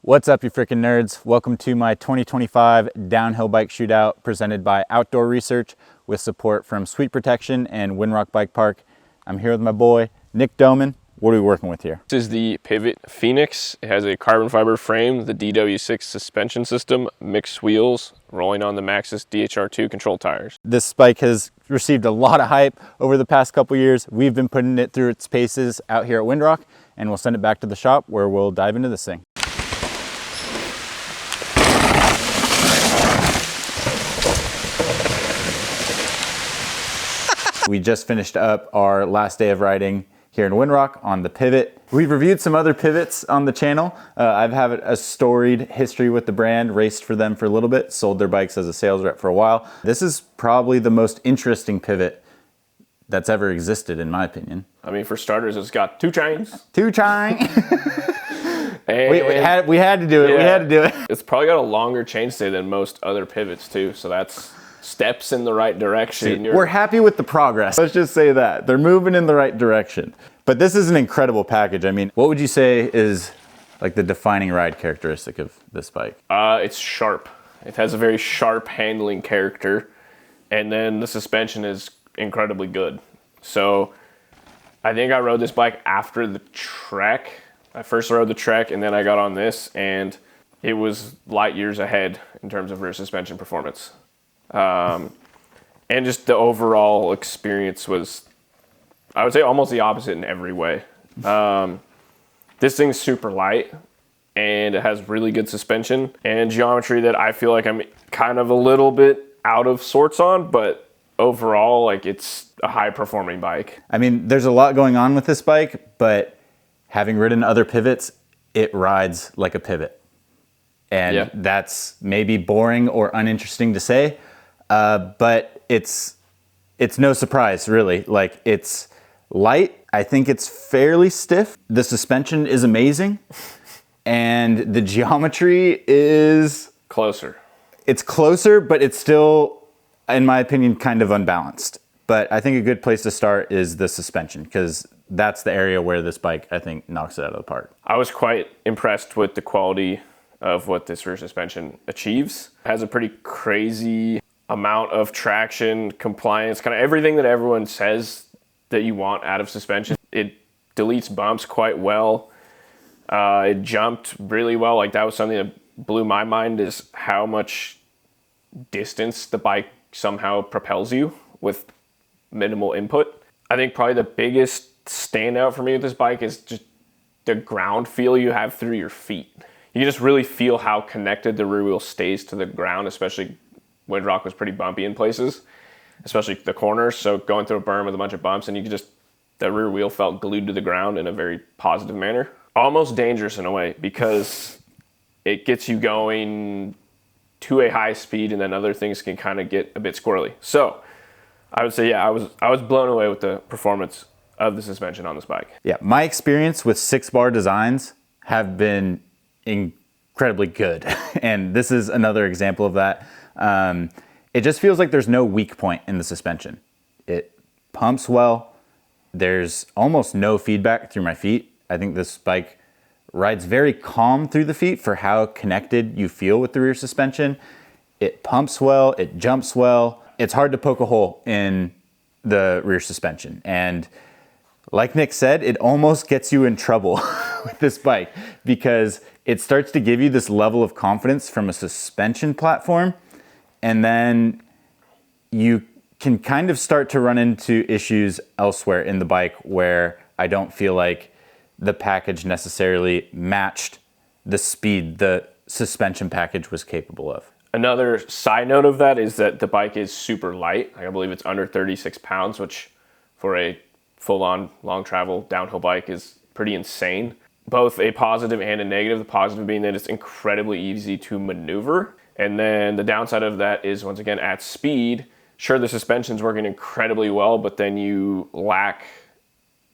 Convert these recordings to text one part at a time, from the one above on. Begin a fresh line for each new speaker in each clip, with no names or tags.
What's up, you freaking nerds? Welcome to my 2025 downhill bike shootout presented by Outdoor Research with support from Sweet Protection and Windrock Bike Park. I'm here with my boy, Nick Doman. What are we working with here?
This is the Pivot Phoenix. It has a carbon fiber frame, the DW6 suspension system, mixed wheels, rolling on the Maxxis DHR2 control tires.
This bike has received a lot of hype over the past couple years. We've been putting it through its paces out here at Windrock, and we'll send it back to the shop where we'll dive into this thing. We just finished up our last day of riding here in Windrock on the Pivot. We've reviewed some other Pivots on the channel. I've had a storied history with the brand, raced for them for a little bit, sold their bikes as a sales rep for a while. This is probably the most interesting Pivot that's ever existed, in my opinion.
I mean, for starters, it's got two chains.
Two chain.
And
we had to do it.
yeah,
we had to do it.
It's probably got a longer chainstay than most other Pivots too, so that's steps in the right direction.
We're happy with the progress. Let's just say that. They're moving in the right direction. But this is an incredible package. I mean, what would you say is like the defining ride characteristic of this bike?
It's sharp. It has a very sharp handling character, and then the suspension is incredibly good. So I think I rode this bike after the Trek. I first rode the Trek, and then I got on this, and it was light years ahead in terms of rear suspension performance. And just the overall experience was, I would say, almost the opposite in every way. This thing's super light, and it has really good suspension and geometry that I feel like I'm kind of a little bit out of sorts on, but overall, like, it's a high-performing bike.
I mean, there's a lot going on with this bike, but having ridden other Pivots, it rides like a Pivot. And
Yeah.
That's maybe boring or uninteresting to say, but it's no surprise, really. Like, it's light. I think it's fairly stiff. The suspension is amazing, and the geometry is
Closer.
It's closer, but it's still, in my opinion, kind of unbalanced. But I think a good place to start is the suspension, because that's the area where this bike, I think, knocks it out of the park.
I was quite impressed with the quality of what this rear suspension achieves. It has a pretty crazy amount of traction, compliance, kind of everything that everyone says that you want out of suspension. It deletes bumps quite well. It jumped really well. Like, that was something that blew my mind, is how much distance the bike somehow propels you with minimal input. I think probably the biggest standout for me with this bike is just the ground feel you have through your feet. You can just really feel how connected the rear wheel stays to the ground, especially Windrock was pretty bumpy in places, especially the corners. So going through a berm with a bunch of bumps, and you could just, the rear wheel felt glued to the ground in a very positive manner. Almost dangerous in a way, because it gets you going to a high speed, and then other things can kind of get a bit squirrely. So I would say, yeah, I was blown away with the performance of the suspension on this bike.
Yeah, my experience with 6-bar designs have been incredibly good. And this is another example of that. It just feels like there's no weak point in the suspension. It pumps well. There's almost no feedback through my feet. I think this bike rides very calm through the feet for how connected you feel with the rear suspension. It pumps well, it jumps well. It's hard to poke a hole in the rear suspension. And like Nick said, it almost gets you in trouble with this bike, because it starts to give you this level of confidence from a suspension platform, and then you can kind of start to run into issues elsewhere in the bike where I don't feel like the package necessarily matched the speed the suspension package was capable of.
Another side note of that is that the bike is super light. I believe it's under 36 pounds, which for a full-on long travel downhill bike is pretty insane. Both a positive and a negative. The positive being that it's incredibly easy to maneuver. And then the downside of that is, once again, at speed, sure, the suspension's working incredibly well, but then you lack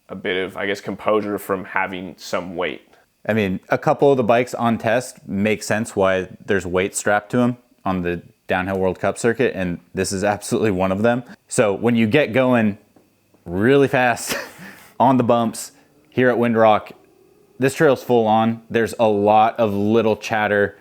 a bit of, I guess, composure from having some weight.
I mean, a couple of the bikes on test make sense why there's weight strapped to them on the Downhill World Cup circuit, and this is absolutely one of them. So when you get going really fast on the bumps here at Windrock, this trail's full on. There's a lot of little chatter,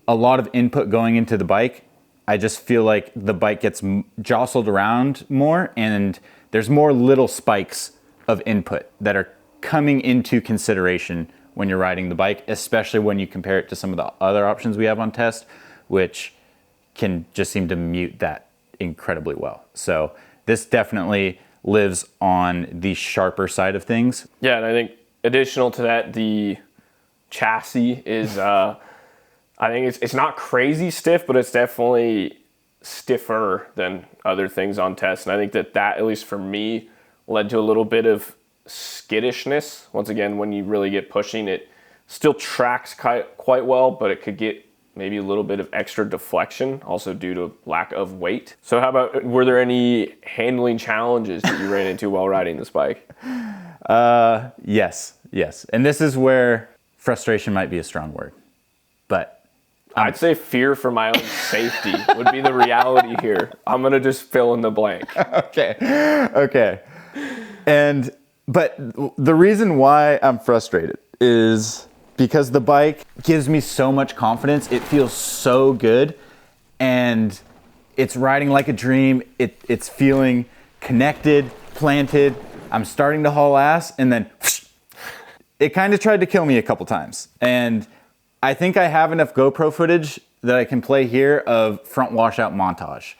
a lot of input going into the bike. I just feel like the bike gets jostled around more, and there's more little spikes of input that are coming into consideration when you're riding the bike, especially when you compare it to some of the other options we have on test, which can just seem to mute that incredibly well. So this definitely lives on the sharper side of things.
Yeah, and I think additional to that, the chassis is, I think it's not crazy stiff, but it's definitely stiffer than other things on test. And I think that, at least for me, led to a little bit of skittishness. Once again, when you really get pushing, it still tracks quite well, but it could get maybe a little bit of extra deflection, also due to lack of weight. So how about, were there any handling challenges that you ran into while riding this bike?
Yes. And this is where frustration might be a strong word, but
I'd say fear for my own safety would be the reality here. I'm gonna just fill in the blank.
Okay. But the reason why I'm frustrated is because the bike gives me so much confidence. It feels so good, and it's riding like a dream. It's feeling connected, planted. I'm starting to haul ass, and then it kind of tried to kill me a couple times. And I think I have enough GoPro footage that I can play here of front washout montage.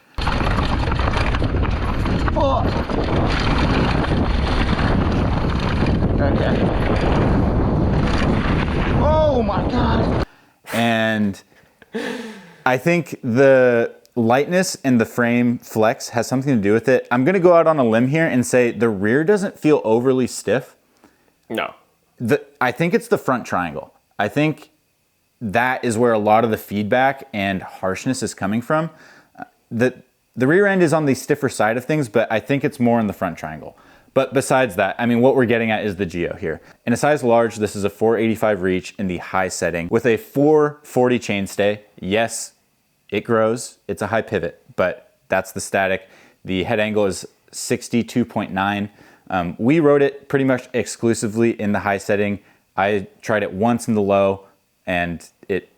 Okay. Oh my God. And I think the lightness and the frame flex has something to do with it. I'm gonna go out on a limb here and say the rear doesn't feel overly stiff.
No.
I think it's the front triangle. I think that is where a lot of the feedback and harshness is coming from. The rear end is on the stiffer side of things, but I think it's more in the front triangle. But besides that, I mean, what we're getting at is the geo here. In a size large, this is a 485 reach in the high setting with a 440 chainstay. Yes, it grows. It's a high pivot, but that's the static. The head angle is 62.9. We rode it pretty much exclusively in the high setting. I tried it once in the low, and it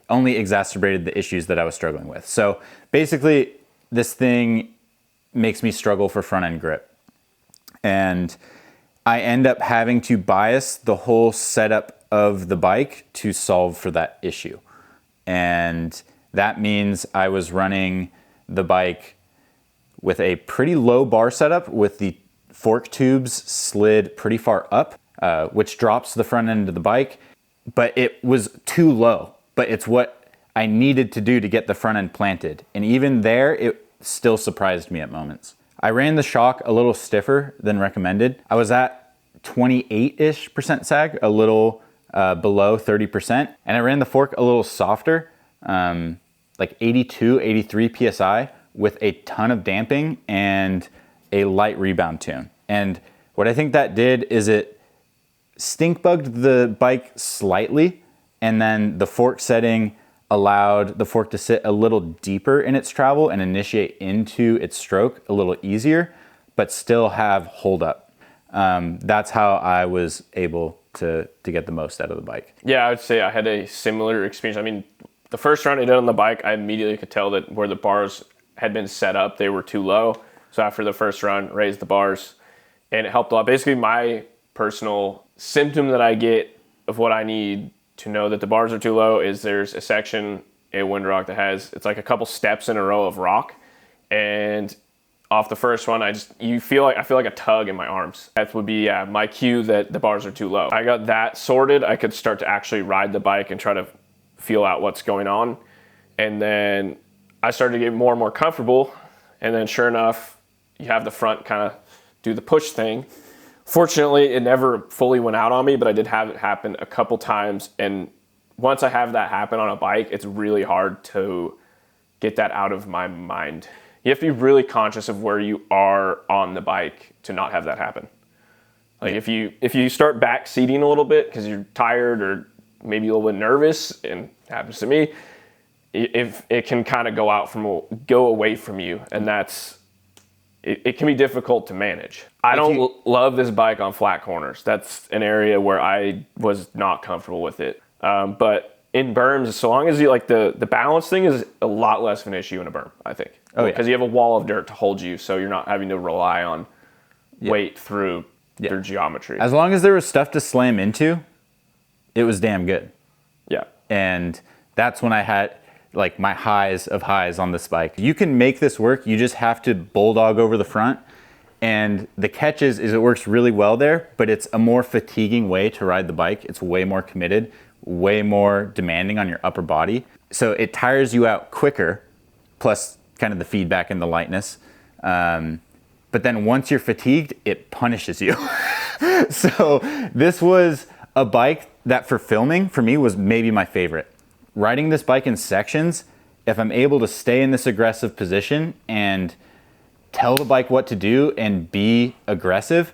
only exacerbated the issues that I was struggling with. So basically, this thing makes me struggle for front end grip. And I end up having to bias the whole setup of the bike to solve for that issue. And that means I was running the bike with a pretty low bar setup with the fork tubes slid pretty far up, which drops the front end of the bike, but it was too low. But it's what I needed to do to get the front end planted. And even there, it still surprised me at moments. I ran the shock a little stiffer than recommended. I was at 28-ish% sag, a little below 30%. And I ran the fork a little softer, like 82, 83 PSI with a ton of damping and a light rebound tune. And what I think that did is it stink bugged the bike slightly, and then the fork setting allowed the fork to sit a little deeper in its travel and initiate into its stroke a little easier, but still have hold up. That's how I was able to get the most out of the bike.
Yeah, I would say I had a similar experience. I mean, the first run I did on the bike, I immediately could tell that where the bars had been set up, they were too low. So after the first run, raised the bars, and it helped a lot. Basically, my personal symptom that I get of what I need to know that the bars are too low is there's a section, a windrock that has, it's like a couple steps in a row of rock. And off the first one, I feel like a tug in my arms. That would be my cue that the bars are too low. I got that sorted. I could start to actually ride the bike and try to feel out what's going on. And then I started to get more and more comfortable. And then sure enough, you have the front kind of do the push thing. Fortunately, it never fully went out on me, but I did have it happen a couple times. And once I have that happen on a bike, it's really hard to get that out of my mind. You have to be really conscious of where you are on the bike to not have that happen. Like if you start back seating a little bit because you're tired or maybe a little bit nervous, and it happens to me, if it can kind of go away from you, and that's it can be difficult to manage. I don't love this bike on flat corners. That's an area where I was not comfortable with it. But in berms, so long as you like the balance thing is a lot less of an issue in a berm, I think. Because you have a wall of dirt to hold you, so you're not having to rely on weight through their geometry.
As long as there was stuff to slam into, it was damn good.
Yeah.
And that's when I had like my highs of highs on this bike. You can make this work. You just have to bulldog over the front. And the catch is it works really well there, but it's a more fatiguing way to ride the bike. It's way more committed, way more demanding on your upper body. So it tires you out quicker, plus kind of the feedback and the lightness. But then once you're fatigued, it punishes you. So this was a bike that for filming, for me, was maybe my favorite. Riding this bike in sections, if I'm able to stay in this aggressive position and tell the bike what to do and be aggressive,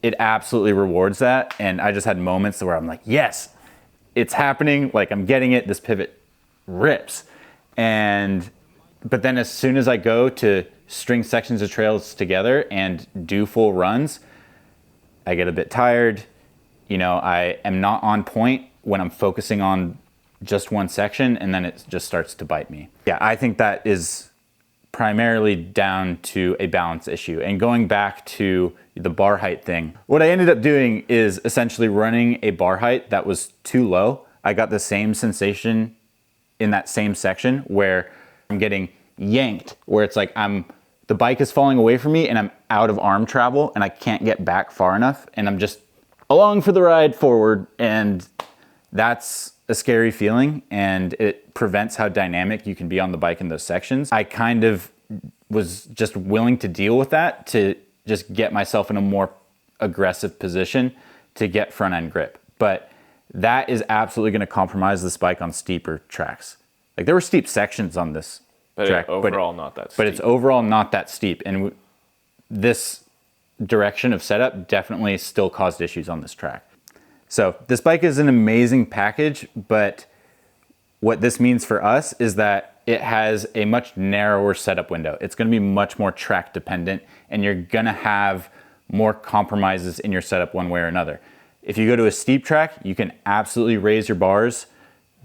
it absolutely rewards that. And I just had moments where I'm like, yes, it's happening. Like I'm getting it. This pivot rips. But then as soon as I go to string sections of trails together and do full runs, I get a bit tired. You know, I am not on point when I'm focusing on just one section, and then it just starts to bite me. Yeah, I think that is primarily down to a balance issue. And going back to the bar height thing, what I ended up doing is essentially running a bar height that was too low. I got the same sensation in that same section where I'm getting yanked, where it's like the bike is falling away from me and I'm out of arm travel and I can't get back far enough, and I'm just along for the ride forward, and that's a scary feeling, and it prevents how dynamic you can be on the bike in those sections. I kind of was just willing to deal with that to just get myself in a more aggressive position to get front end grip. But that is absolutely going to compromise this bike on steeper tracks. Like there were steep sections on this track,
overall not that steep.
But it's overall not that steep. And this direction of setup definitely still caused issues on this track. So this bike is an amazing package, but what this means for us is that it has a much narrower setup window. It's going to be much more track dependent, and you're going to have more compromises in your setup one way or another. If you go to a steep track, you can absolutely raise your bars,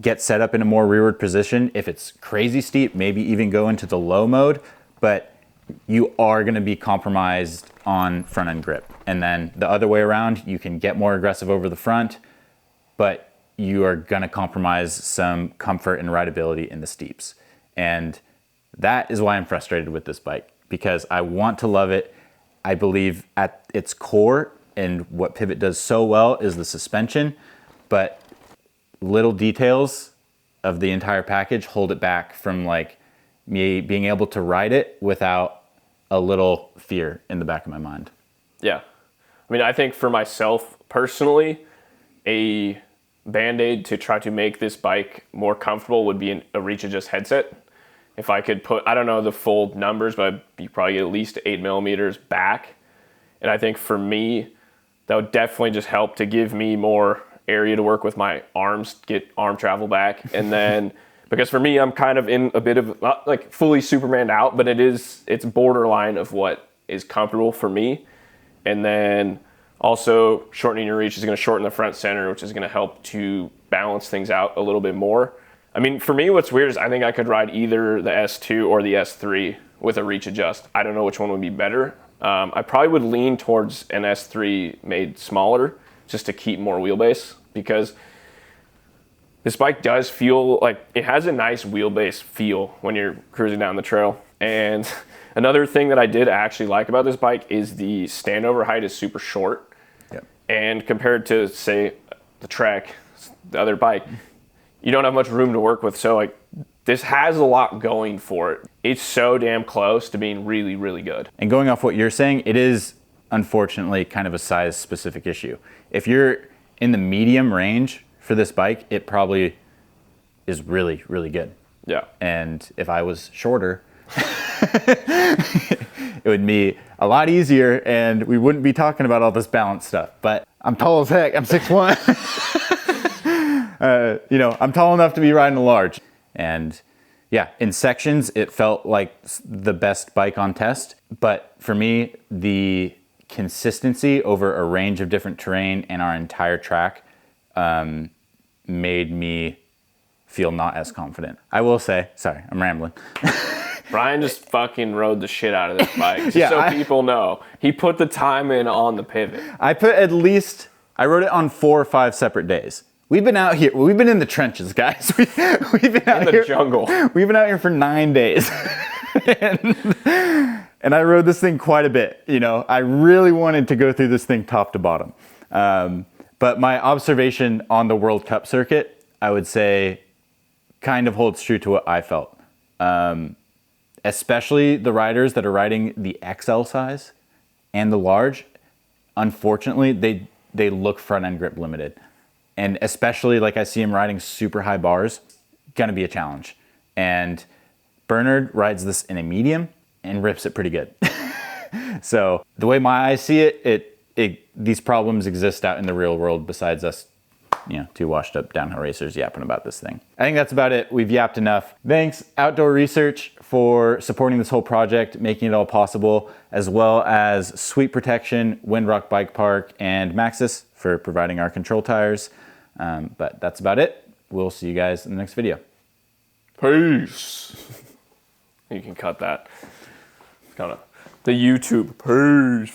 get set up in a more rearward position. If it's crazy steep, maybe even go into the low mode, but you are going to be compromised on front end grip. And then the other way around, you can get more aggressive over the front, but you are going to compromise some comfort and rideability in the steeps. And that is why I'm frustrated with this bike, because I want to love it. I believe at its core, and what Pivot does so well, is the suspension, but little details of the entire package hold it back from like me being able to ride it without a little fear in the back of my mind.
Yeah. I mean, I think for myself personally, a Band-Aid to try to make this bike more comfortable would be a reach adjust headset. If I could put, I don't know the full numbers, but you probably get at least 8 millimeters back. And I think for me, that would definitely just help to give me more area to work with my arms, get arm travel back. And then, because for me, I'm kind of in a bit of, not like fully Supermaned out, but it's borderline of what is comfortable for me. And then also shortening your reach is going to shorten the front center, which is going to help to balance things out a little bit more. I mean, for me, what's weird is I think I could ride either the S2 or the S3 with a reach adjust. I don't know which one would be better. I probably would lean towards an S3 made smaller just to keep more wheelbase, because this bike does feel like it has a nice wheelbase feel when you're cruising down the trail. And another thing that I did actually like about this bike is the standover height is super short.
Yep. And
compared to, say, the Trek, the other bike, you don't have much room to work with. So like this has a lot going for it. It's so damn close to being really, really good.
And going off what you're saying, it is unfortunately kind of a size specific issue. If you're in the medium range for this bike, it probably is really, really good.
Yeah.
And if I was shorter, it would be a lot easier and we wouldn't be talking about all this balance stuff. But I'm tall as heck. I'm 6'1". I'm tall enough to be riding a large. And Yeah, in sections, it felt like the best bike on test. But for me, the consistency over a range of different terrain and our entire track made me feel not as confident. I will say, sorry, I'm rambling.
Brian just fucking rode the shit out of this bike. Just
Yeah,
so people know. He put the time in on the pivot.
I rode it on 4 or 5 separate days. We've been out here, we've been in the trenches, guys. We've been out
In the
here,
jungle.
We've been out here for 9 days. and I rode this thing quite a bit. You know, I really wanted to go through this thing top to bottom. But my observation on the World Cup circuit, I would say, kind of holds true to what I felt. Especially the riders that are riding the XL size and the large, unfortunately, they look front end grip limited. And especially like I see him riding super high bars, gonna be a challenge. And Bernard rides this in a medium and rips it pretty good. So the way my eyes see it, these problems exist out in the real world besides us, you know, 2 washed up downhill racers yapping about this thing. I think that's about it. We've yapped enough. Thanks, Outdoor Research, for supporting this whole project, making it all possible, as well as Sweet Protection, Windrock Bike Park, and Maxxis for providing our control tires. But that's about it. We'll see you guys in the next video.
Peace. You can cut that. It's kind of the YouTube. Peace.